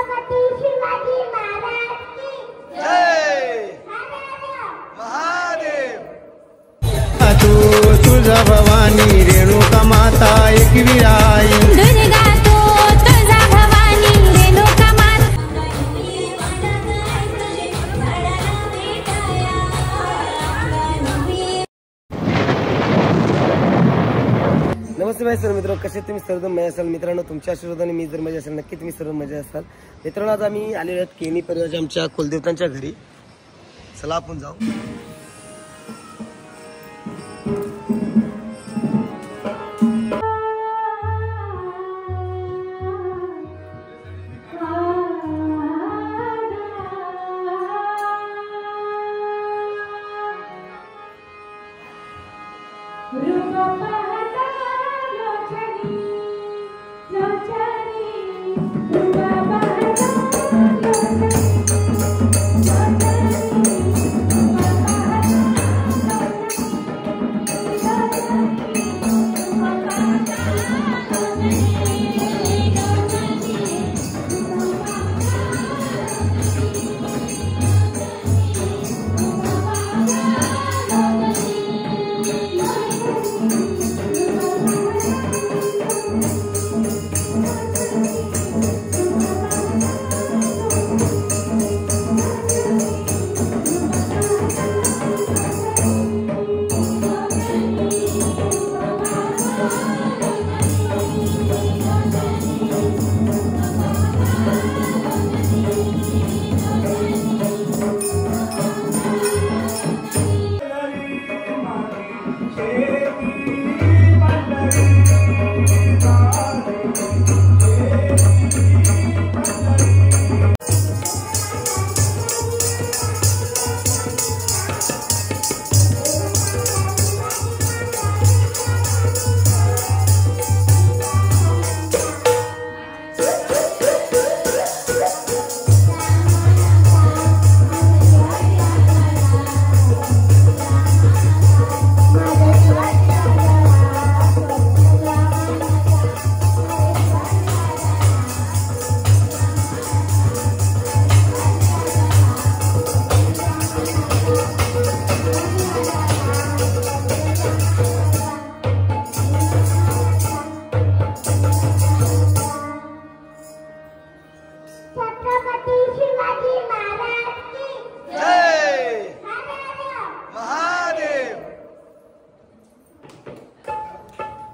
छत्रपती शिवाजी महाराज की जय महादेव। तू तुझा भवानी रेणुका माता एकवी आई दुर्गा तू तुझा भवानी रेणुका माता। नमस्ते माझे सर्व मित्र, कसे तुम्ही सर्व मजा असाल मित्रांनो। तुमच्या आशीर्वादाने मी जर मजा असेल नक्की तुम्ही सर्व मजा असाल मित्रांनो। आज आम्ही आलेलो आहोत केनी परिवाराच्या आमच्या कुलदेवतांच्या घरी। चला आपण जाऊ।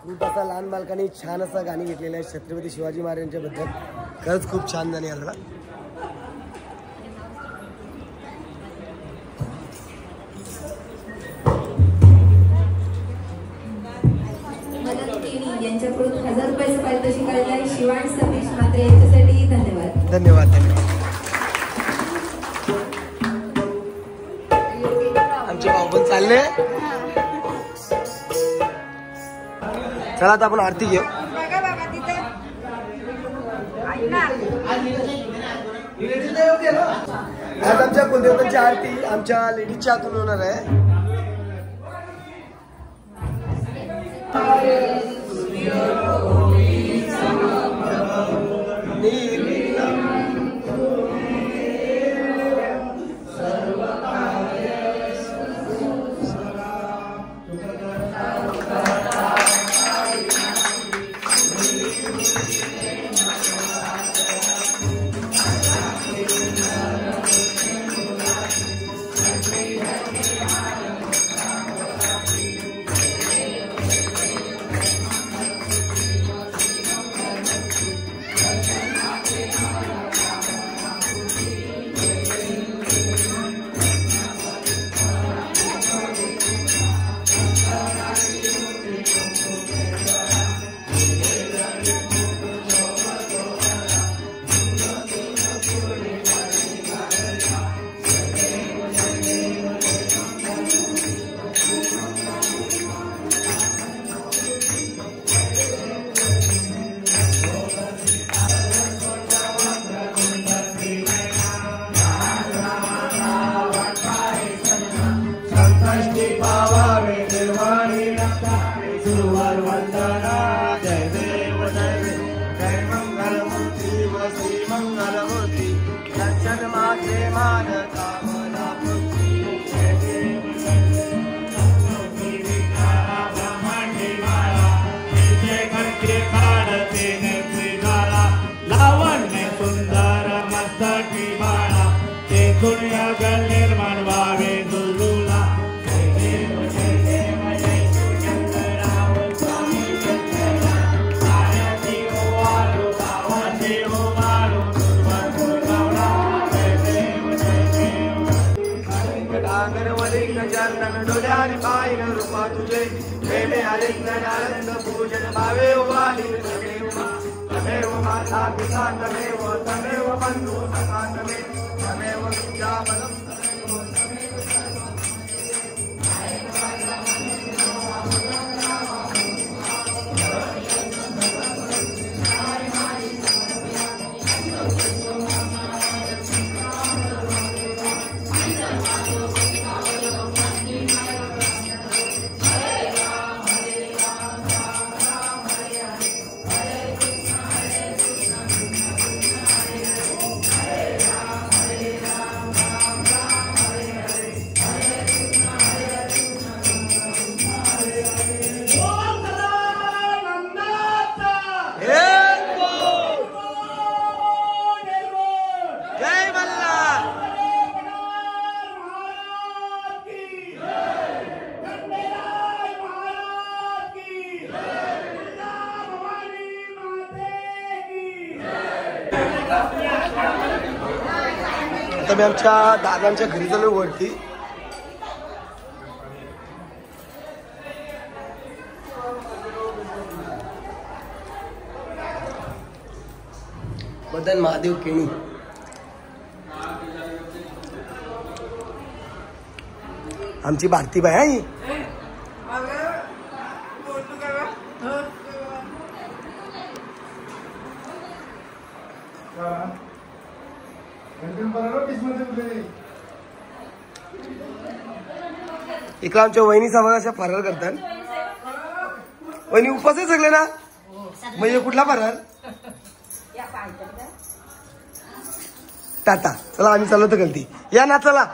खूप असा लहान बालकांनी छान असा गाणी घेतलेलं आहे छत्रपती शिवाजी महाराजांच्या बद्दल। खरंच खूप छान गाणी आलं। यांच्याकडून 1000 रुपयाचं पारितोषिक आलेलं आहे शिवान सतीश मात्रे यांच्यासाठी धन्यवाद। धन्यवाद धन्यवाद। आमचे भाऊ पण चालले। चला आता आपण आरती घेऊ। आज आमच्या कुलदेवतांची आरती आमच्या लेडीजच्या हातून होणार आहे। अंगणवली चंदन डोल्याने पाहिल रूपा तुझे प्रेमे आलिंगन आनंद पूजन भावे वाली तमेव माता पिता तमेव बंधु सखा तमेव विद्या बलम आता मी आमच्या दादांच्या घरी चालू वरती. मदन महादेव केणी आमची भारती बाई आहे. इकडे आमच्या वहिनी सगळ्या अशा फरार करतात. वहिनी उपास आहे सगळे ना, म्हणजे कुठला फरार टाटा. चला आम्ही चाललो तर गलती या ना. चला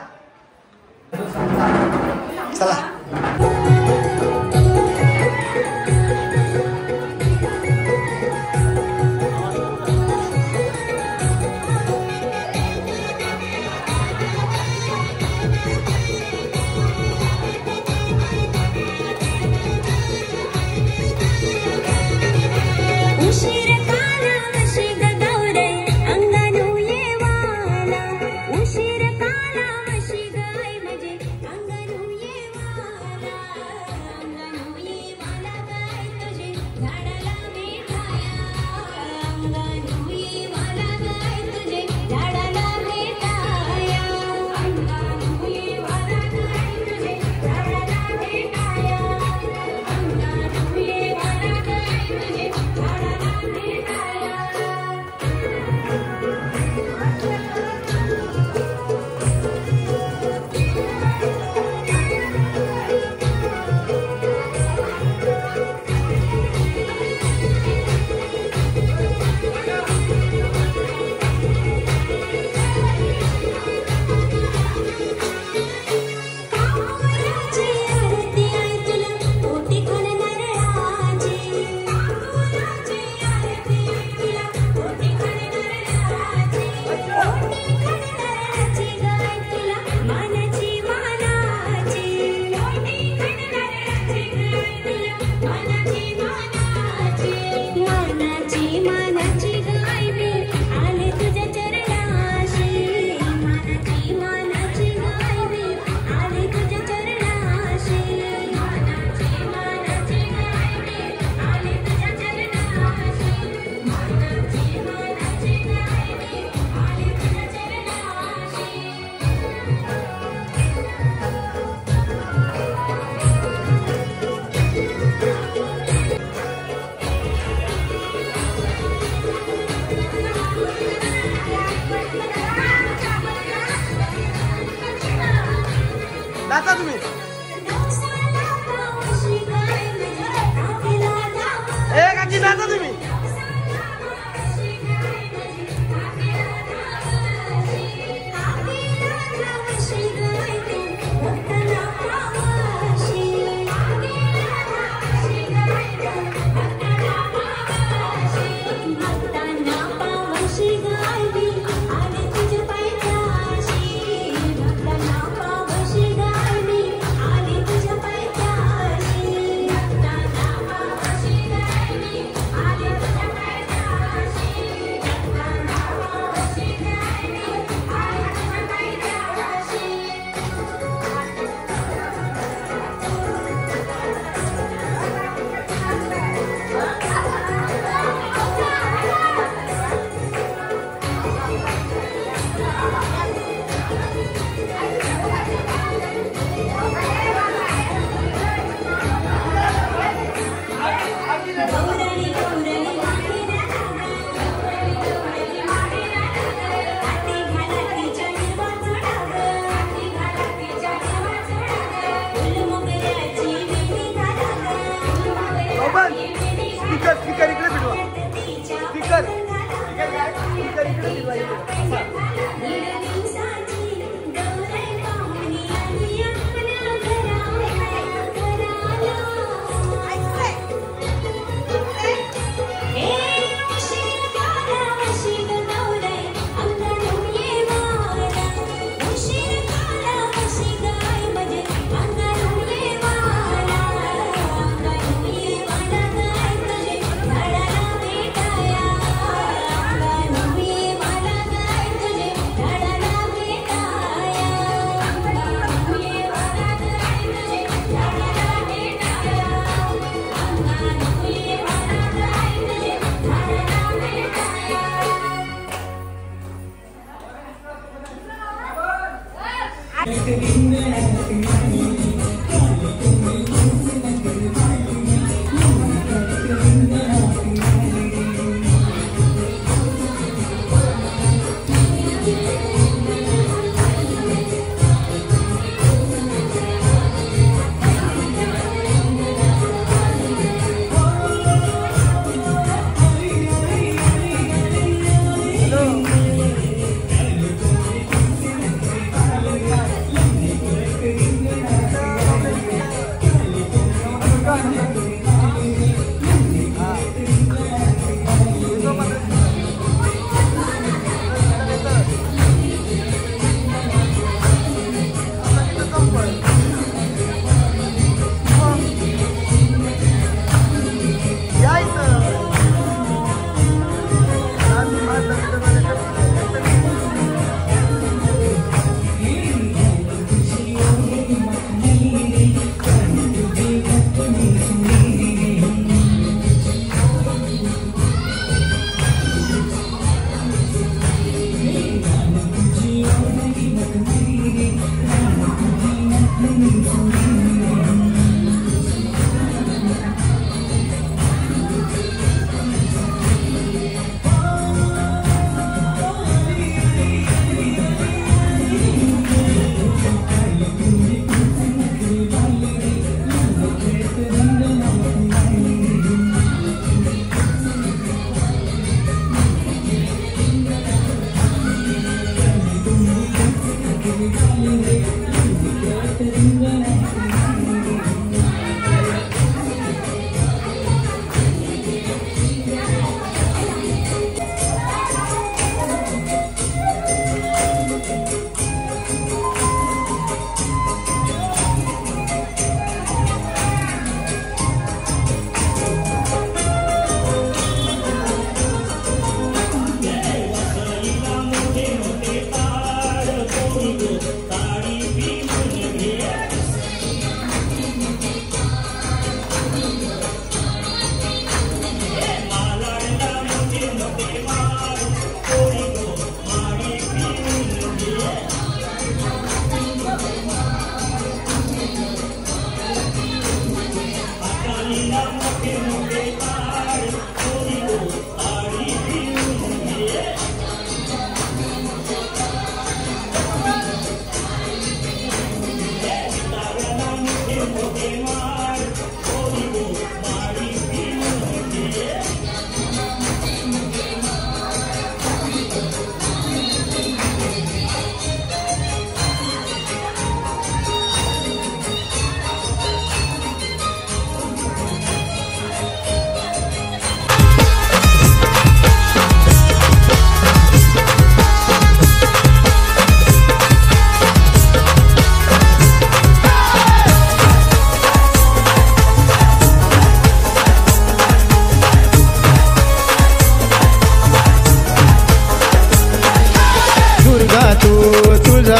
चला नाचा तुम्ही. ए काकी नाचा तुम्ही.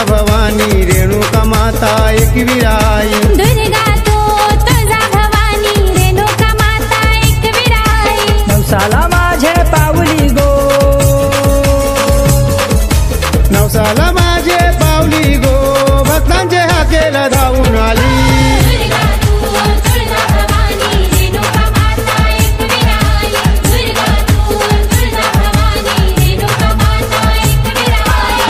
भवानी रेणुका माता एकवीर आई दुर्गा तू तुळजा भवानी रेणुका माता एकवीर आई नवसाला माझे पावली गो नवसाला माझे पावली गो भक्तांचे हाकेला धावून आली दुर्गा तू तुळजा भवानी रेणुका माता एकवीर आई दुर्गा तू तुळजा भवानी रेणुका माता एकवीर आई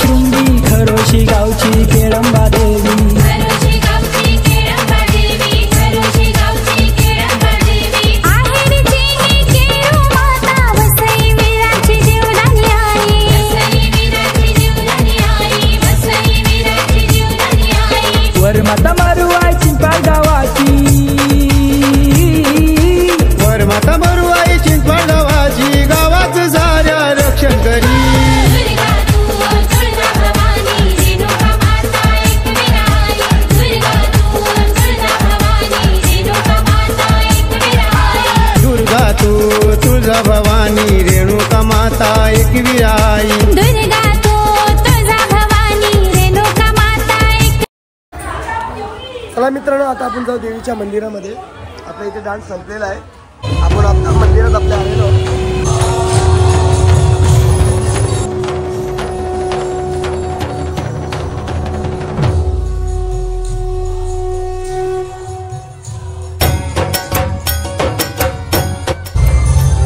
शृंगी खरोशी गावची केळंबा देवी खरोशी गावची केळंबा देवी खरोशी गावची केळंबा देवी आहेरची ही केळू माता वसई वीराची जीवदानी आई वसई वीराची जीवदानी आई वसई वीराची जीवदानी आई वर माता मारुआई चिंपाड गावाची वर माता मरुआई चिंचवड गावाची गावाचं साऱ्या रक्षण करी दुर्गा तू तुळजा भवानी रेणुका माता एकवीरा आई दुर्गा तू तुळजा भवानी रेणुका माता एकवीरा आई दुर्गा तू तुळजा भवानी रेणुका माता एकवीरा आई दुर्गा तू तुळजा भवानी रेणुका माता एक चला मित्रांनो, आता आपण जाऊ देवीच्या मंदिरामध्ये. आपल्या इथे डान्स संपलेला आहे. आपण आपल्या मंदिरात आपल्या आलेलो आहोत.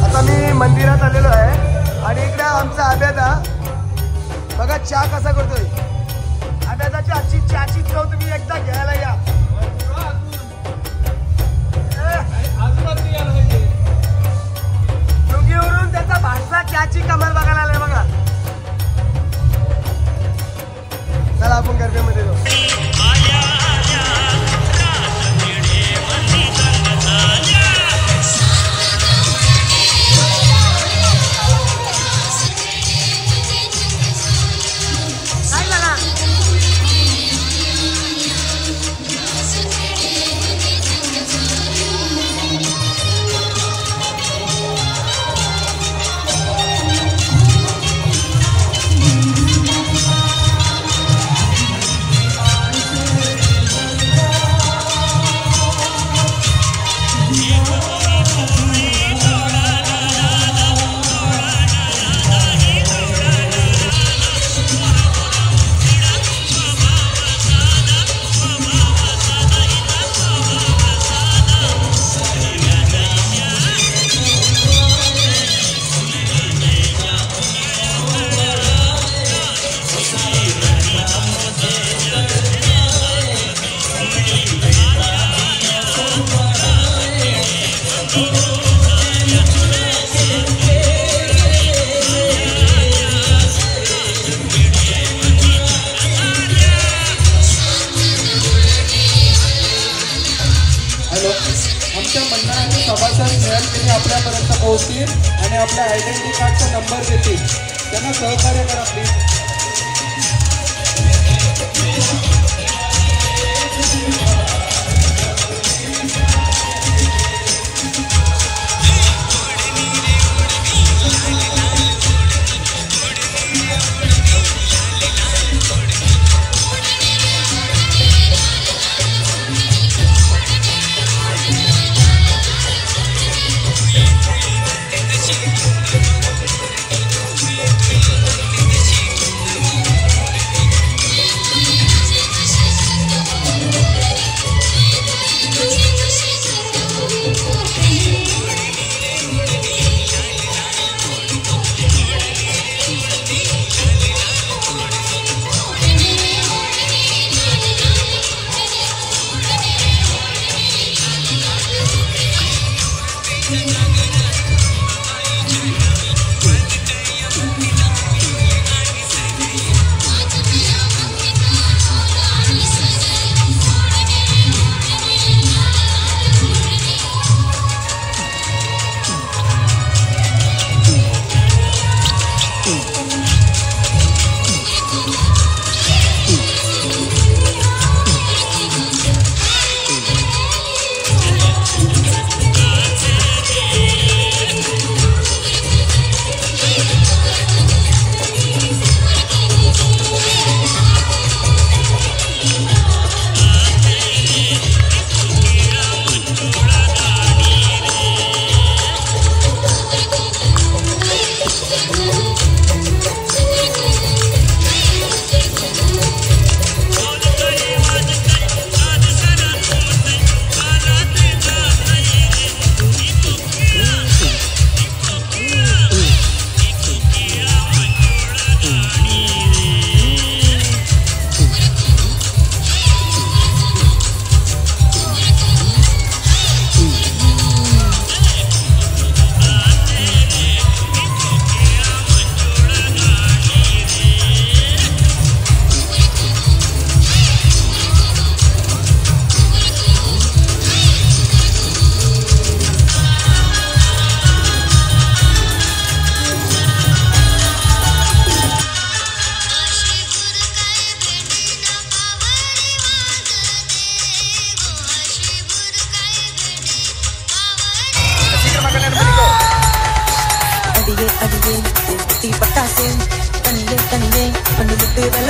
आता मी मंदिरात आलेलो आहे आणि इकडे आमचा आब्यादा बघा चहा कसा करतोय. आब्यादाची आजची चहाची चव तुम्ही एकदा घ्यायला या. डोंगीवरून त्याचा भाषा चहाची कमाल बघायला आलाय बघा. चला आपण गरब्यामध्ये जाऊ. आमच्या मंडळाचे सभासद मिळालेले आपल्यापर्यंत पोहोचतील आणि आपल्या आयडेंटिटी कार्डचा नंबर देतील. त्यांना सहकार्य करा प्लीज.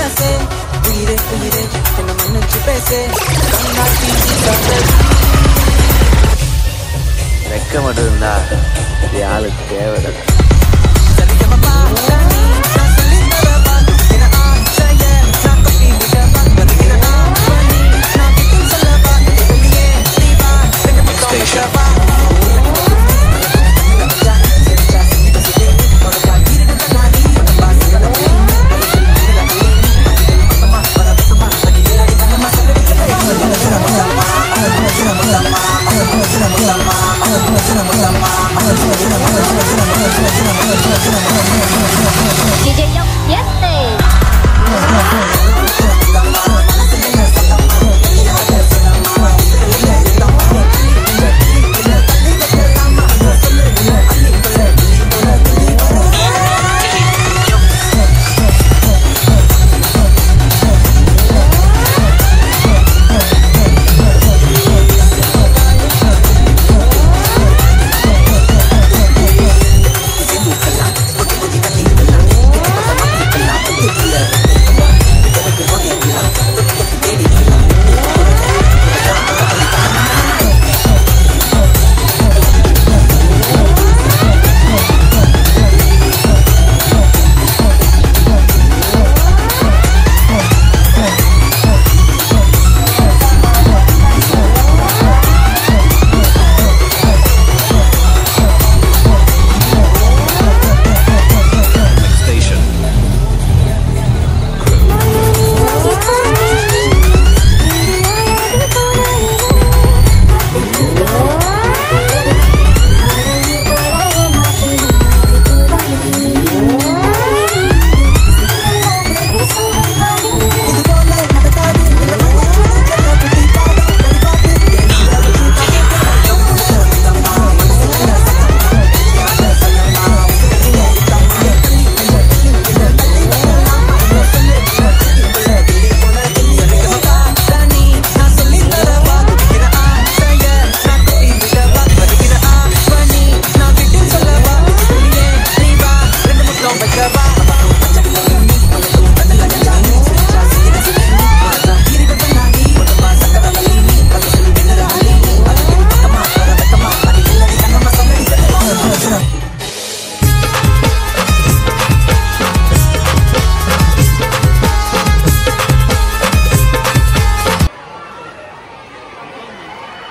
ಮನಸೆ ಉಯಿರೆ ಉಯಿರೆ ನನ್ನ ಮಣ್ಣು ಚಿಪೇಸೆ ಕಣ್ಣಾಟಿ ரெக்க மட்டும் இருந்தா இது ஆளு தேவை.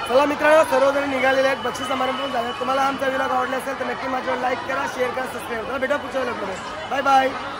चला मित्रांनो, सर्वजण निघालेले आहेत, बक्षीस समारंभ पण झाला. तुम्हाला आमचा व्हिडिओ आवडला असेल तर नक्की माझ्यावर लाईक करा, शेअर करा, सबस्क्राईब करा. भेटा पुढच्या व्हिडिओमध्ये. Bye bye.